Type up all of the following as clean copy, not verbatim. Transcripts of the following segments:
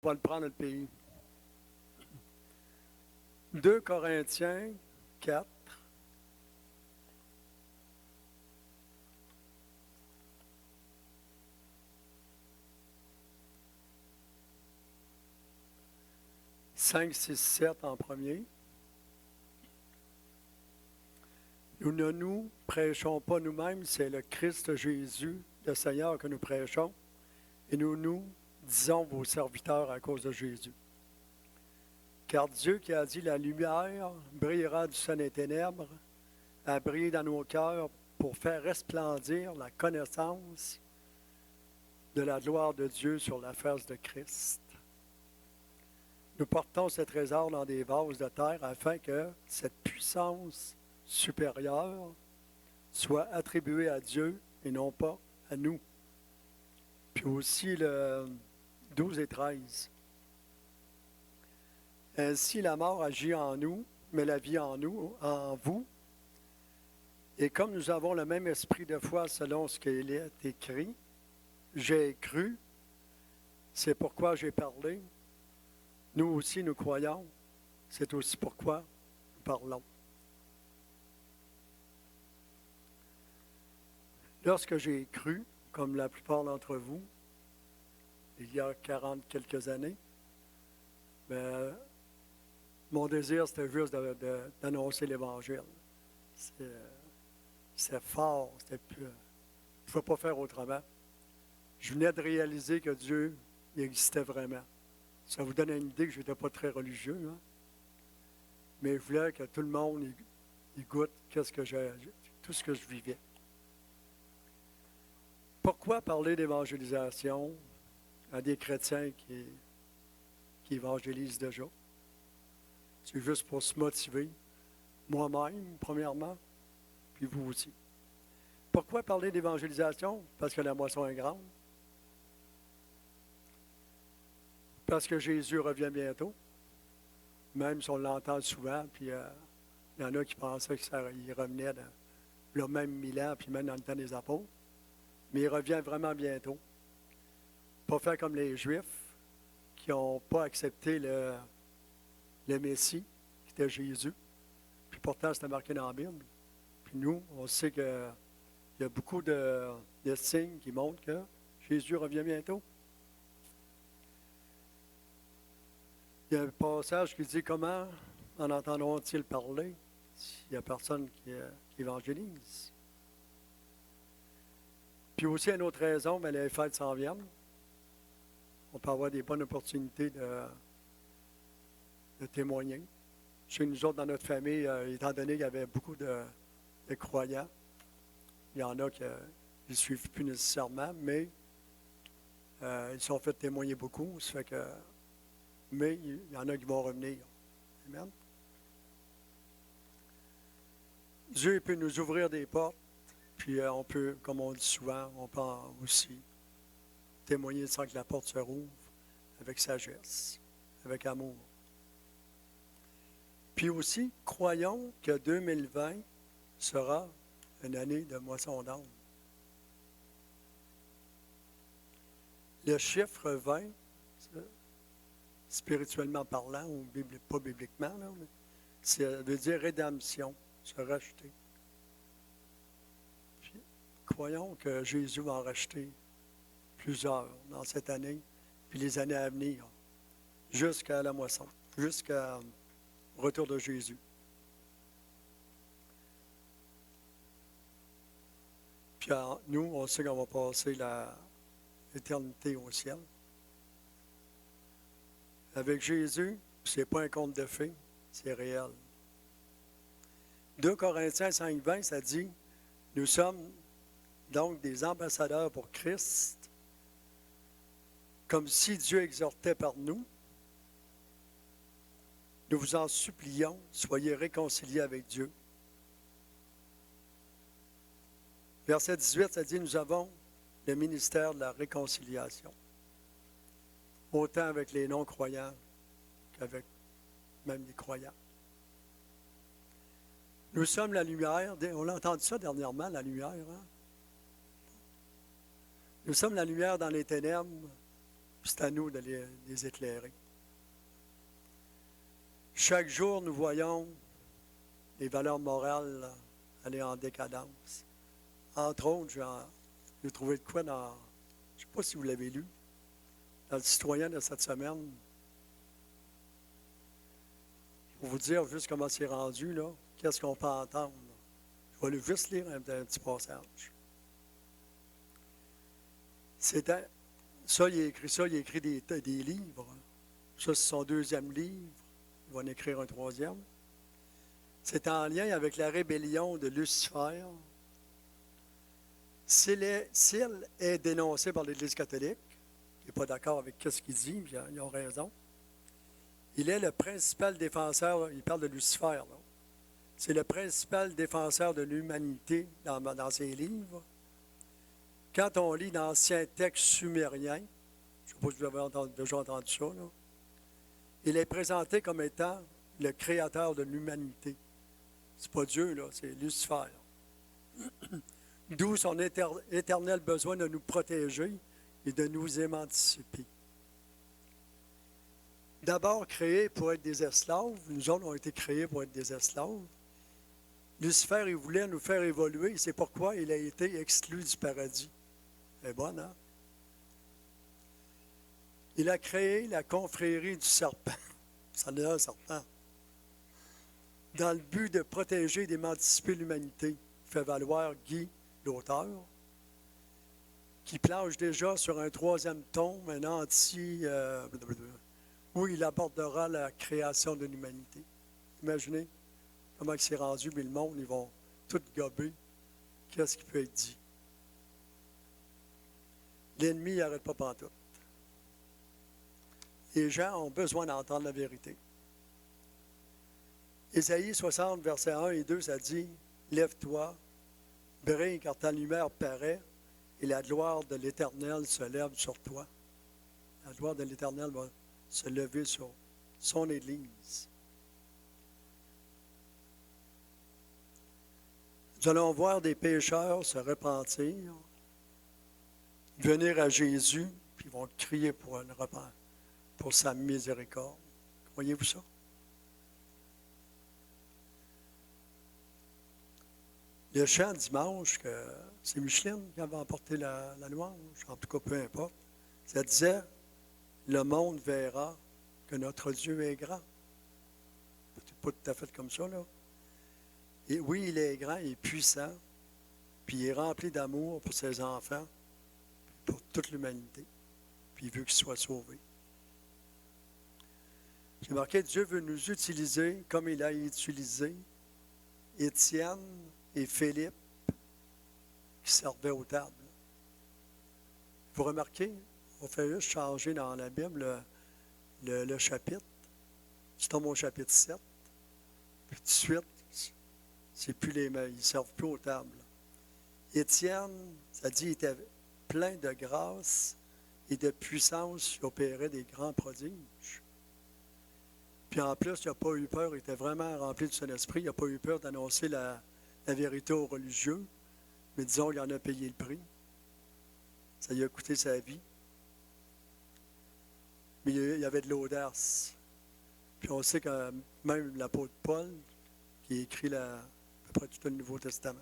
On va le prendre, le pays. 2 Corinthiens 4. « 5, 6, 7 en premier. Nous ne nous prêchons pas nous-mêmes, c'est le Christ Jésus, le Seigneur, que nous prêchons, et nous disons vos serviteurs à cause de Jésus. Car Dieu qui a dit la lumière brillera du sein des ténèbres, a brillé dans nos cœurs pour faire resplendir la connaissance de la gloire de Dieu sur la face de Christ. Nous portons ce trésor dans des vases de terre afin que cette puissance supérieure soit attribuée à Dieu et non pas à nous. Puis aussi le 12 et 13. Ainsi la mort agit en nous, mais la vie en nous, en vous. Et comme nous avons le même esprit de foi selon ce qu'il est écrit, j'ai cru, c'est pourquoi j'ai parlé. Nous aussi, nous croyons, c'est aussi pourquoi nous parlons. Lorsque j'ai cru, comme la plupart d'entre vous, il y a 40 quelques années, bien, mon désir, c'était juste d'annoncer l'Évangile. C'était fort, je ne pouvais pas faire autrement. Je venais de réaliser que Dieu il existait vraiment. Ça vous donne une idée que je n'étais pas très religieux, hein? Mais je voulais que tout le monde y goûte tout ce que je vivais. Pourquoi parler d'évangélisation à des chrétiens qui évangélisent déjà? C'est juste pour se motiver, moi-même, premièrement, puis vous aussi. Pourquoi parler d'évangélisation? Parce que la moisson est grande. Parce que Jésus revient bientôt. Même si on l'entend souvent, puis il y en a qui pensaient qu'il revenait dans le même 1000 ans, puis même dans le temps des apôtres. Mais il revient vraiment bientôt. Pas faire comme les Juifs qui n'ont pas accepté le Messie, qui était Jésus. Puis pourtant, c'était marqué dans la Bible. Puis nous, on sait qu'il y a beaucoup de signes qui montrent que Jésus revient bientôt. Il y a un passage qui dit comment en entendront-ils parler s'il n'y a personne qui évangélise. Puis aussi, une autre raison, bien, les fêtes s'en viennent. On peut avoir des bonnes opportunités de témoigner. Chez nous autres, dans notre famille, étant donné qu'il y avait beaucoup de croyants, il y en a qui ne suivent plus nécessairement, mais ils sont fait témoigner beaucoup. Ça fait que, mais il y en a qui vont revenir. Amen. Dieu peut nous ouvrir des portes, puis on peut, comme on dit souvent, on peut aussi témoigner sans que la porte se rouvre avec sagesse, avec amour. Puis aussi, croyons que 2020 sera une année de moisson d'âme. Le chiffre 20, spirituellement parlant, ou pas bibliquement, là, ça veut dire rédemption, se racheter. Puis, croyons que Jésus va en racheter plusieurs dans cette année, puis les années à venir, jusqu'à la moisson, jusqu'au retour de Jésus. Puis nous, on sait qu'on va passer l'éternité au ciel. Avec Jésus, ce n'est pas un conte de fées, c'est réel. 2 Corinthiens 5, 20, ça dit, nous sommes donc des ambassadeurs pour Christ, comme si Dieu exhortait par nous. Nous vous en supplions, soyez réconciliés avec Dieu. Verset 18, ça dit, nous avons le ministère de la réconciliation. Autant avec les non-croyants qu'avec même les croyants. Nous sommes la lumière. On a entendu ça dernièrement, la lumière. Hein? Nous sommes la lumière dans les ténèbres Puis c'est à nous de les éclairer. Chaque jour, nous voyons les valeurs morales aller en décadence. Entre autres, j'ai trouvé de quoi dans, je ne sais pas si vous l'avez lu, dans le Citoyen de cette semaine. Pour vous dire juste comment c'est rendu, là, qu'est-ce qu'on peut entendre. Je vais juste lire un petit passage. Ça, il a écrit des livres. Ça, c'est son deuxième livre. Il va en écrire un troisième. C'est en lien avec la rébellion de Lucifer. S'il est dénoncé par l'Église catholique, qui n'est pas d'accord avec ce qu'il dit, ils ont raison, il est le principal défenseur, il parle de Lucifer, là. C'est le principal défenseur de l'humanité dans ses livres. Quand on lit d'anciens textes sumériens, je ne sais pas si vous avez déjà entendu ça, là, il est présenté comme étant le créateur de l'humanité. C'est pas Dieu, là, c'est Lucifer. D'où son éternel besoin de nous protéger et de nous émanciper. D'abord créés pour être des esclaves, nous autres, on a été créés pour être des esclaves. Lucifer, il voulait nous faire évoluer, c'est pourquoi il a été exclu du paradis. C'est bon, hein? Il a créé la confrérie du serpent. Ça en est un serpent. Dans le but de protéger et d'émanciper l'humanité, fait valoir Guy, l'auteur, qui planche déjà sur un troisième tome, un où il abordera la création de l'humanité. Imaginez comment il s'est rendu, mais le monde, ils vont tout gober. Qu'est-ce qui peut être dit? L'ennemi n'arrête pas pantoute. Les gens ont besoin d'entendre la vérité. Ésaïe 60, versets 1 et 2, ça dit « Lève-toi, brille, car ta lumière paraît, et la gloire de l'Éternel se lève sur toi. » La gloire de l'Éternel va se lever sur son Église. Nous allons voir des pécheurs se repentir, venir à Jésus, puis ils vont crier pour une repentance, pour sa miséricorde. Voyez-vous ça? Le chant dimanche, que c'est Micheline qui avait emporté la louange, en tout cas, peu importe, ça disait « Le monde verra que notre Dieu est grand. » Peut-être pas tout à fait comme ça, là. Et oui, il est grand, il est puissant, puis il est rempli d'amour pour ses enfants, pour toute l'humanité, puis il veut qu'ils soient sauvés. J'ai marqué, Dieu veut nous utiliser comme il a utilisé Étienne et Philippe qui servaient aux tables. Vous remarquez, on fait juste changer dans la Bible le chapitre. Tu tombes au chapitre 7, puis tout de suite, c'est plus ils ne servent plus aux tables. Étienne, ça dit, il était plein de grâce et de puissance, il opérait des grands prodiges. Puis en plus, il n'a pas eu peur, il était vraiment rempli de son esprit, il n'a pas eu peur d'annoncer la vérité aux religieux, mais disons, il en a payé le prix. Ça lui a coûté sa vie. Mais il y avait de l'audace. Puis on sait que même l'apôtre Paul, qui a écrit à peu près tout le Nouveau Testament,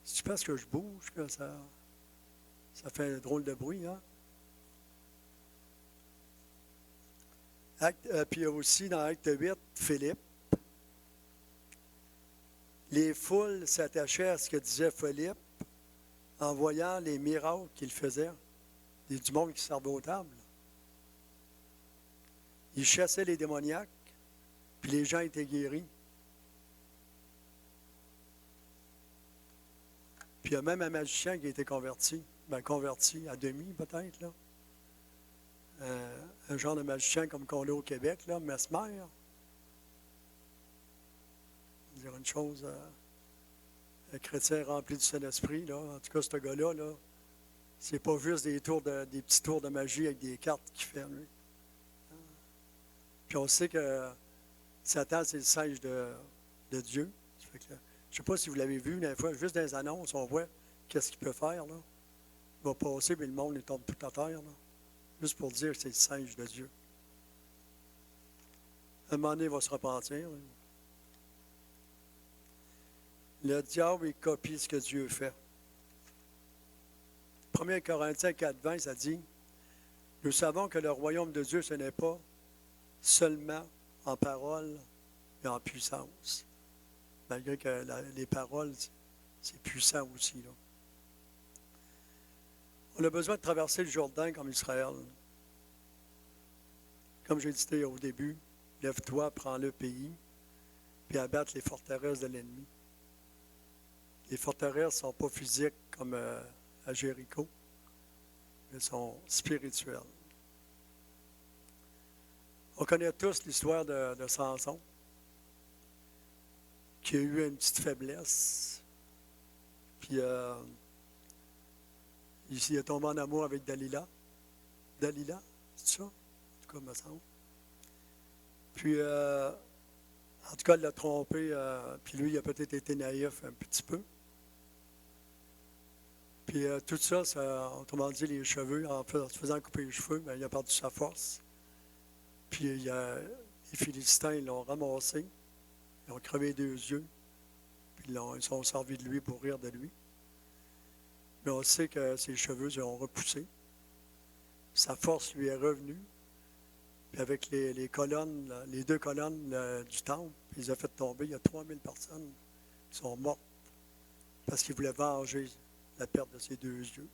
si tu penses que je bouge, que ça fait un drôle de bruit, hein? Puis aussi dans Acte 8, Philippe, les foules s'attachaient à ce que disait Philippe en voyant les miracles qu'il faisait, du monde qui servait aux tables. Il chassait les démoniaques, puis les gens étaient guéris. Puis il y a même un magicien qui a été converti. Converti à demi peut-être, là. Un genre de magicien comme qu'on a au Québec, là, Mesmer. Dire une chose, un chrétien rempli du Saint-Esprit, là. En tout cas, ce gars-là, là, c'est pas juste des petits tours de magie avec des cartes qu'il fait, lui. Puis on sait que Satan, c'est le singe de Dieu. Fait que, je ne sais pas si vous l'avez vu, des fois, juste dans les annonces, on voit qu'est-ce qu'il peut faire, là. Il va passer, mais le monde, il tombe tout à terre, là. juste pour dire que c'est le singe de Dieu. À un moment donné, il va se repentir. Le diable, il copie ce que Dieu fait. 1 Corinthiens 4,20, ça dit, « Nous savons que le royaume de Dieu, ce n'est pas seulement en parole et en puissance. » Malgré que les paroles, c'est puissant aussi. Là. On a besoin de traverser le Jourdain comme Israël. Comme j'ai dit au début, lève-toi, prends le pays, puis abattre les forteresses de l'ennemi. Les forteresses ne sont pas physiques comme à Jéricho, elles sont spirituelles. On connaît tous l'histoire de Samson, qui a eu une petite faiblesse, puis il est tombé en amour avec Dalila. Dalila, c'est ça? En tout cas, me semble. Puis, en tout cas, elle l'a trompé, puis lui, il a peut-être été naïf un petit peu. Puis tout ça, autrement dit, les cheveux, en se faisant couper les cheveux, bien, il a perdu sa force. Puis les Philistins, ils l'ont ramassé, ils ont crevé les 2 yeux, puis ils sont servis de lui pour rire de lui. Mais on sait que ses cheveux ont repoussé. Sa force lui est revenue. Puis avec les colonnes, les 2 colonnes du temple, il les a fait tomber. Il y a 3000 personnes qui sont mortes parce qu'il voulait venger la perte de ses 2 yeux.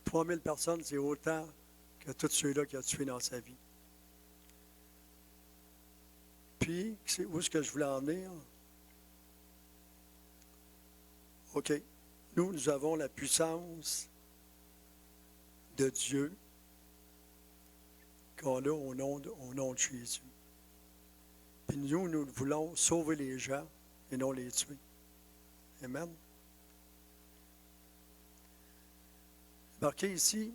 3000 personnes, c'est autant que tous ceux-là qu'il a tués dans sa vie. Puis, où est-ce que je voulais en venir? OK. Nous avons la puissance de Dieu qu'on a au nom de Jésus. Puis nous voulons sauver les gens et non les tuer. Amen. Marqué ici,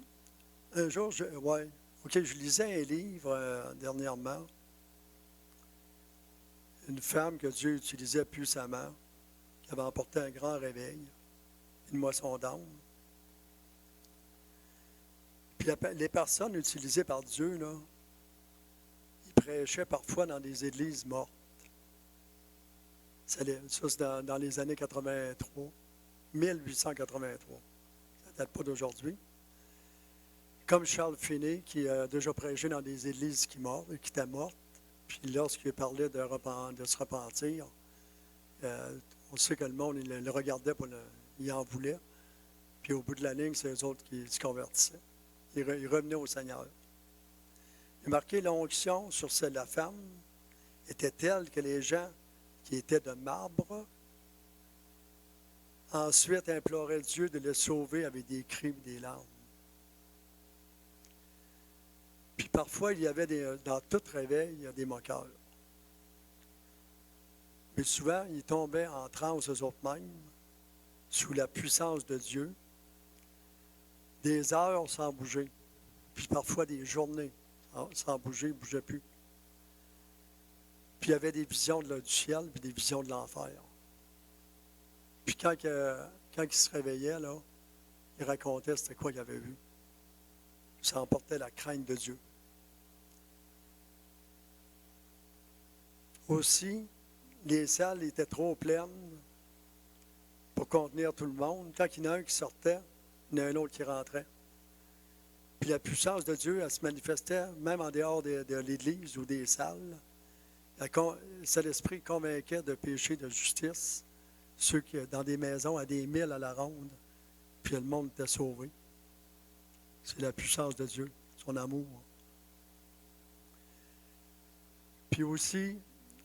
un jour, je lisais un livre dernièrement, une femme que Dieu utilisait puissamment, qui avait emporté un grand réveil, une moisson d'âme. Puis les personnes utilisées par Dieu, là, ils prêchaient parfois dans des églises mortes. Ça, c'est dans les années 83, 1883. Ça ne date pas d'aujourd'hui. Comme Charles Finney, qui a déjà prêché dans des églises qui étaient mortes, puis lorsqu'il parlait de se repentir, on sait que le monde il le regardait, il en voulait. Puis au bout de la ligne, c'est eux autres qui se convertissaient. Ils revenaient au Seigneur. Il marqué l'onction sur la femme était telle que les gens qui étaient de marbre ensuite imploraient Dieu de les sauver avec des cris et des larmes. Puis parfois, il y avait dans tout réveil, il y a des moqueurs. Mais souvent, ils tombaient en transe eux autres mêmes, sous la puissance de Dieu, des heures sans bouger, puis parfois des journées sans bouger, ils ne bougeaient plus. Puis il y avait des visions du ciel, puis des visions de l'enfer. Puis quand ils se réveillaient, là, ils racontaient c'était quoi qu'ils avaient vu. Ça emportait la crainte de Dieu. Aussi, les salles étaient trop pleines pour contenir tout le monde. Quand il y en a un qui sortait, il y en a un autre qui rentrait. Puis la puissance de Dieu, elle se manifestait même en dehors de l'église ou des salles. Le Saint-Esprit convainquait de péché, de justice, ceux qui, dans des maisons, à des 1000 à la ronde, puis le monde était sauvé. C'est la puissance de Dieu, son amour. Puis aussi,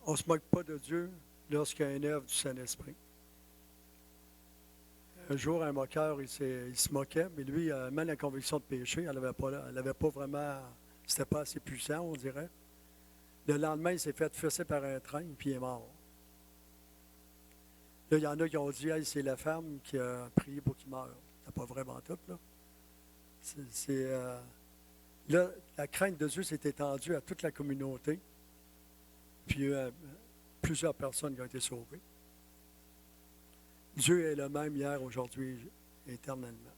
on ne se moque pas de Dieu lorsqu'il y a une œuvre du Saint-Esprit. Un jour, un moqueur, il se moquait, mais lui, même la conviction de péché, elle n'avait pas vraiment, c'était pas assez puissant, on dirait. Le lendemain, il s'est fait fesser par un train, puis il est mort. Là, il y en a qui ont dit, hey, c'est la femme qui a prié pour qu'il meure. C'est pas vraiment tout, là. Là, la crainte de Dieu s'est étendue à toute la communauté, puis il y a eu plusieurs personnes qui ont été sauvées. Dieu est le même hier, aujourd'hui, éternellement.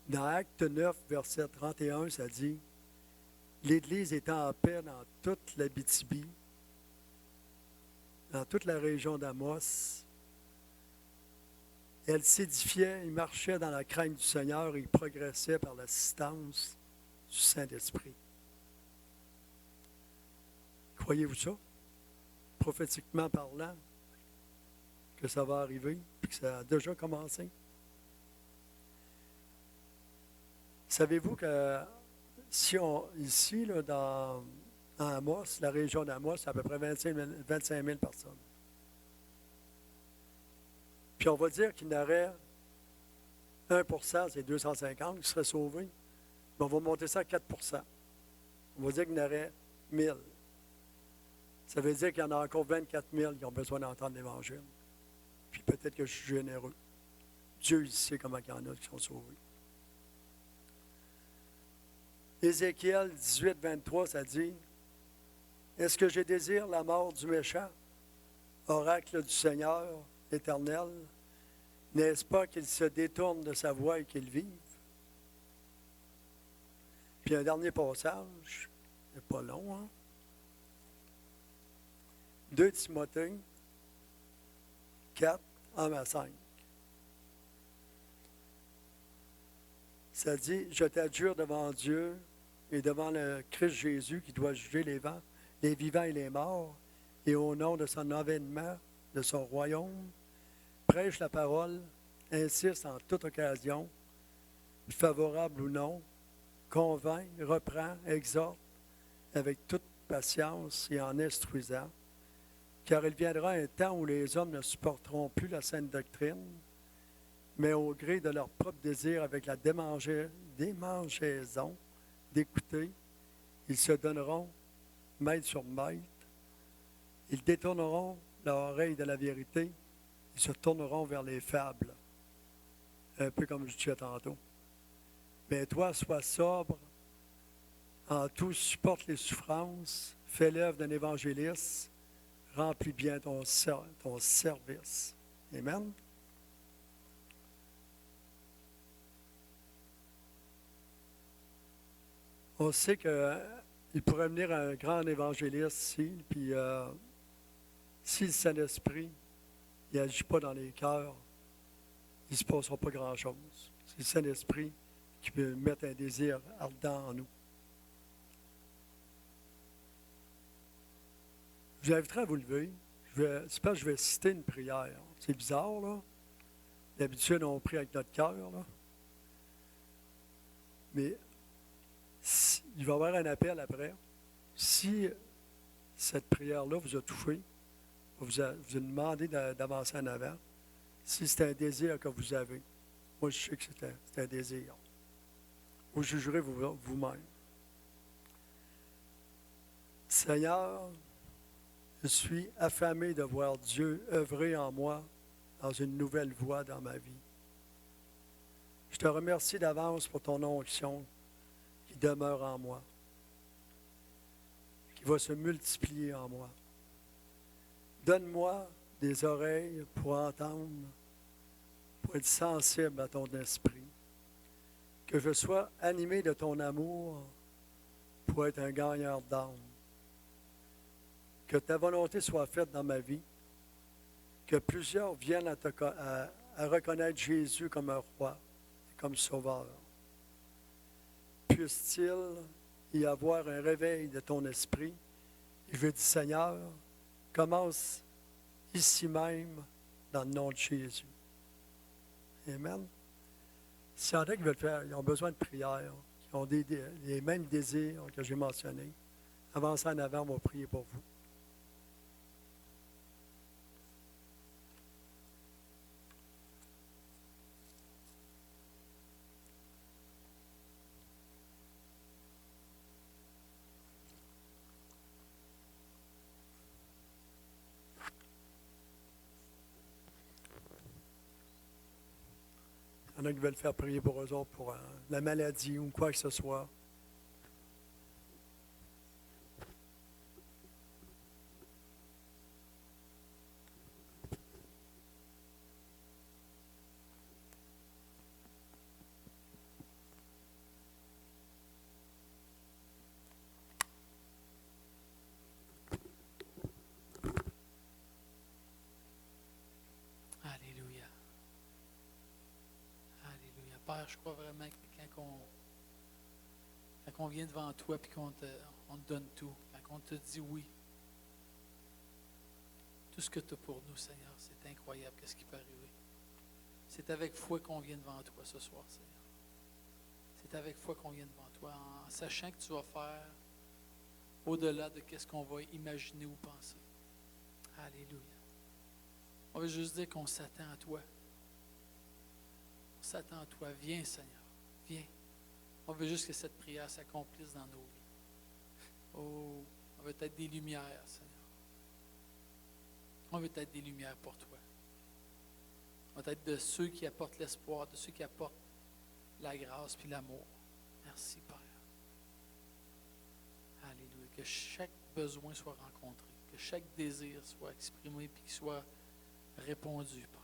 Dans Acte 9, verset 31, ça dit « L'Église étant en paix dans toute l'Abitibi, dans toute la région d'Amos, elle s'édifiait, il marchait dans la crainte du Seigneur et il progressait par l'assistance du Saint-Esprit. » Croyez-vous ça? Prophétiquement parlant, que ça va arriver, puis que ça a déjà commencé. Savez-vous que si on, ici, là, dans Amos, la région d'Amos, c'est à peu près 25 000 personnes. Puis on va dire qu'il y en aurait 1%, c'est 250 qui seraient sauvés. Mais on va monter ça à 4%. On va dire qu'il y en aurait 1000. Ça veut dire qu'il y en a encore 24 000 qui ont besoin d'entendre l'Évangile. Puis peut-être que je suis généreux. Dieu, il sait comment il y en a qui sont sauvés. Ézéchiel 18, 23, ça dit « Est-ce que je désire la mort du méchant, oracle du Seigneur éternel? N'est-ce pas qu'il se détourne de sa voie et qu'il vive? » Puis un dernier passage, c'est pas long, hein? 2 Timothée 4, 1 à 5. Ça dit « Je t'adjure devant Dieu et devant le Christ Jésus qui doit juger les vivants et les morts, et au nom de son avènement, de son royaume, prêche la parole, insiste en toute occasion, favorable ou non, convainc, reprend, exhorte, avec toute patience et en instruisant, car il viendra un temps où les hommes ne supporteront plus la saine doctrine, mais au gré de leur propre désir avec la démangeaison d'écouter, ils se donneront maître sur maître, ils détourneront leur oreille de la vérité, ils se tourneront vers les fables, un peu comme je disais tantôt. Mais toi, sois sobre, en tout supporte les souffrances, fais l'œuvre d'un évangéliste, remplis bien ton service. Amen. On sait qu'il pourrait venir un grand évangéliste ici, puis si le Saint-Esprit n'agit pas dans les cœurs, il ne se passera pas grand-chose. C'est le Saint-Esprit qui peut mettre un désir ardent en nous. Je vous inviterai à vous lever. C'est pas que je vais citer une prière. C'est bizarre, là. D'habitude, on prie avec notre cœur, là. Mais il va y avoir un appel après. Si cette prière-là vous a touché, vous a demandé d'avancer en avant, si c'est un désir que vous avez, moi je sais que c'est un désir, vous jugerez vous-même. Seigneur, je suis affamé de voir Dieu œuvrer en moi dans une nouvelle voie dans ma vie. Je te remercie d'avance pour ton onction qui demeure en moi, qui va se multiplier en moi. Donne-moi des oreilles pour entendre, pour être sensible à ton esprit, que je sois animé de ton amour pour être un gagneur d'âme. Que ta volonté soit faite dans ma vie, que plusieurs viennent à reconnaître Jésus comme un roi et comme sauveur. Puisse-t-il y avoir un réveil de ton esprit? Et je dis, Seigneur, commence ici même dans le nom de Jésus. Amen. S'il y en a qui veulent faire, ils ont besoin de prière, qui ont les mêmes désirs que j'ai mentionnés, avancez en avant, on va prier pour vous. Il y en a qui veulent faire prier pour eux autres, pour la maladie ou quoi que ce soit. Père, je crois vraiment que quand on vient devant toi et on te donne tout, quand on te dit oui, tout ce que tu as pour nous, Seigneur, c'est incroyable, qu'est-ce qui peut arriver. C'est avec foi qu'on vient devant toi ce soir, Seigneur. C'est avec foi qu'on vient devant toi, en sachant que tu vas faire au-delà de ce qu'on va imaginer ou penser. Alléluia. On veut juste dire qu'on s'attend à toi. On s'attend à toi. Viens, Seigneur. Viens. On veut juste que cette prière s'accomplisse dans nos vies. Oh, on veut être des lumières, Seigneur. On veut être des lumières pour toi. On veut être de ceux qui apportent l'espoir, de ceux qui apportent la grâce puis l'amour. Merci, Père. Alléluia. Que chaque besoin soit rencontré, que chaque désir soit exprimé puis qu'il soit répondu, Père.